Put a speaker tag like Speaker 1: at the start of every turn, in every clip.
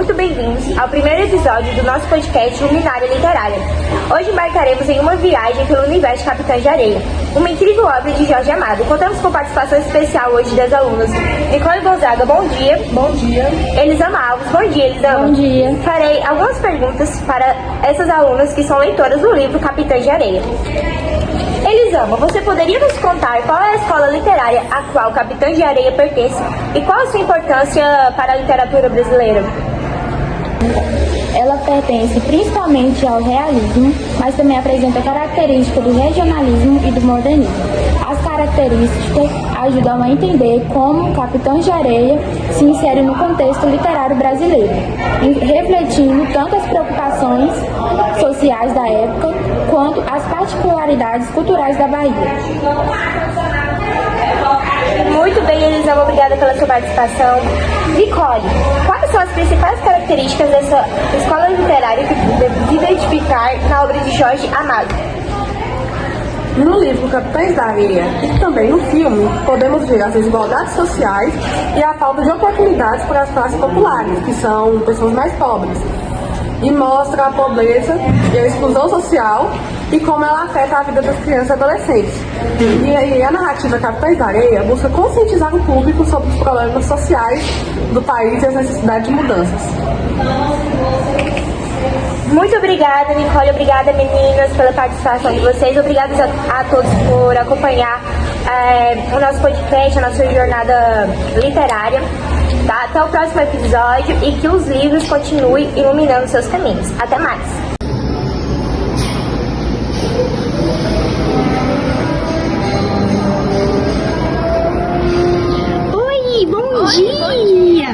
Speaker 1: muito bem-vindos ao primeiro episódio do nosso podcast Luminária Literária. Hoje embarcaremos em uma viagem pelo universo de Capitães de Areia, uma incrível obra de Jorge Amado. Contamos com participação especial hoje das alunas Nicole Gonzaga, bom dia.
Speaker 2: Bom dia.
Speaker 1: Elisama Alves, bom dia, Elisama.
Speaker 2: Bom dia.
Speaker 1: Farei algumas perguntas para essas alunas que são leitoras do livro Capitães de Areia. Elisama, você poderia nos contar qual é a escola literária a qual Capitães de Areia pertence e qual a sua importância para a literatura brasileira?
Speaker 2: Ela pertence principalmente ao realismo, mas também apresenta características do regionalismo e do modernismo. As características ajudam a entender como Capitães de Areia se insere no contexto literário brasileiro, refletindo tanto as preocupações sociais da época quanto as particularidades culturais da Bahia.
Speaker 1: Muito bem, Elisama, obrigada pela sua participação. Nicole, quais são as principais características dessa escola literária que podemos identificar na obra de Jorge Amado?
Speaker 3: No livro Capitães da Areia e também no filme, podemos ver as desigualdades sociais e a falta de oportunidades para as classes populares, que são pessoas mais pobres, e mostra a pobreza e a exclusão social e como ela afeta a vida das crianças e adolescentes. E a narrativa Capitães da Areia busca conscientizar o público sobre os problemas sociais do país e as necessidades de mudanças.
Speaker 1: Muito obrigada, Nicole. Obrigada, meninas, pela participação de vocês. Obrigada a todos por acompanhar o nosso podcast, a nossa jornada literária. Tá? Até o próximo episódio e que os livros continuem iluminando seus caminhos. Até mais! Oi, bom dia!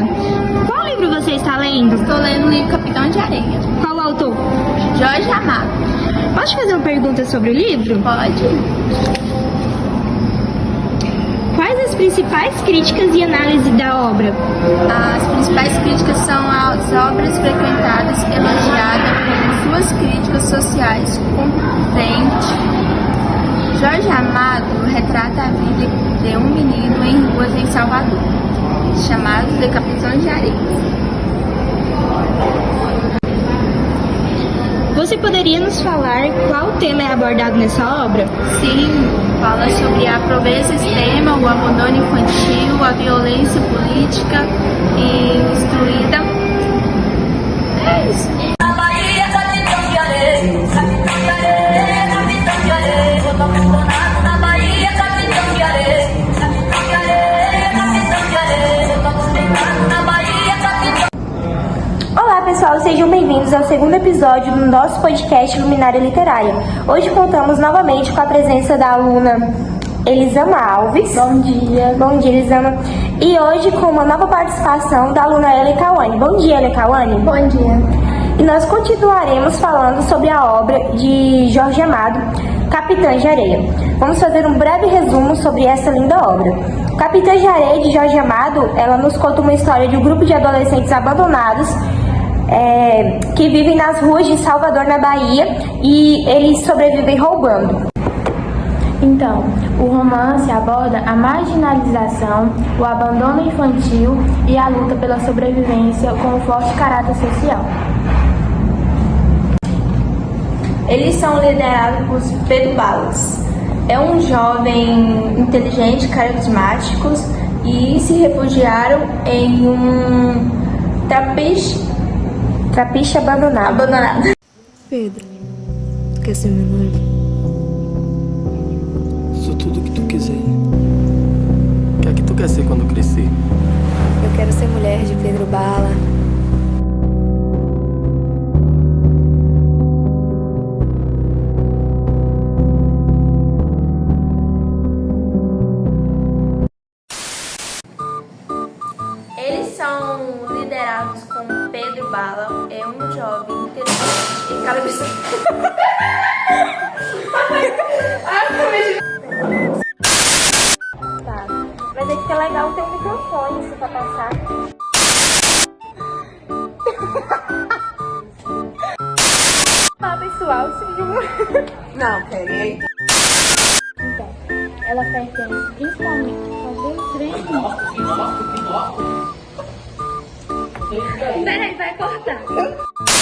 Speaker 1: Qual livro você está lendo?
Speaker 4: Estou lendo o livro Capitão de Areia.
Speaker 1: Qual autor?
Speaker 4: Jorge Amado.
Speaker 1: Posso fazer uma pergunta sobre o livro?
Speaker 4: Pode.
Speaker 1: Quais as principais críticas e análise da obra?
Speaker 4: As principais críticas são as obras frequentadas, elogiadas por suas críticas sociais. Compreende. Jorge Amado retrata a vida de um menino em ruas em Salvador, chamado de Capitão de Areia.
Speaker 1: Você poderia nos falar qual tema é abordado nessa obra?
Speaker 4: Sim, fala sobre a pobreza extrema, o abandono infantil, a violência política e instruída. É isso.
Speaker 5: Na Bahia, Capitão de Areia, Capitão de Areia, Capitão de Areia, eu tô abandonado na Bahia, Capitão de Areia, Capitão de Areia, Capitão de Areia, eu tô abandonado na Bahia, Capitão.
Speaker 1: Olá pessoal, sejam bem-vindos ao segundo episódio do nosso podcast Luminária Literária. Hoje contamos novamente com a presença da aluna Elisama Alves.
Speaker 2: Bom dia.
Speaker 1: Bom dia, Elisama. E hoje com uma nova participação da aluna Eli Kawane. Bom dia, Eli Kawane.
Speaker 2: Bom dia.
Speaker 1: E nós continuaremos falando sobre a obra de Jorge Amado, Capitães de Areia. Vamos fazer um breve resumo sobre essa linda obra. Capitães de Areia, de Jorge Amado, ela nos conta uma história de um grupo de adolescentes abandonados que vivem nas ruas de Salvador, na Bahia, e eles sobrevivem roubando.
Speaker 2: Então, o romance aborda a marginalização, o abandono infantil e a luta pela sobrevivência com um forte caráter social.
Speaker 6: Eles são liderados por Pedro Balas. É um jovem inteligente, carismático, e se refugiaram em um trapiche abandonado.
Speaker 7: Pedro, quer ser meu noivo?
Speaker 8: Sou tudo que tu quiser. O que é que tu quer ser quando crescer?
Speaker 7: Eu quero ser mulher de Pedro Bala.
Speaker 6: Eles são liderados com Pedro Bala. É um jovem inteligente e
Speaker 1: Tá, mas é que fica legal ter um microfone, se pra passar. Olá pessoal, sejam...
Speaker 3: Não, querem aí.
Speaker 2: Então, ela pertence principalmente...
Speaker 6: Peraí, vai cortar.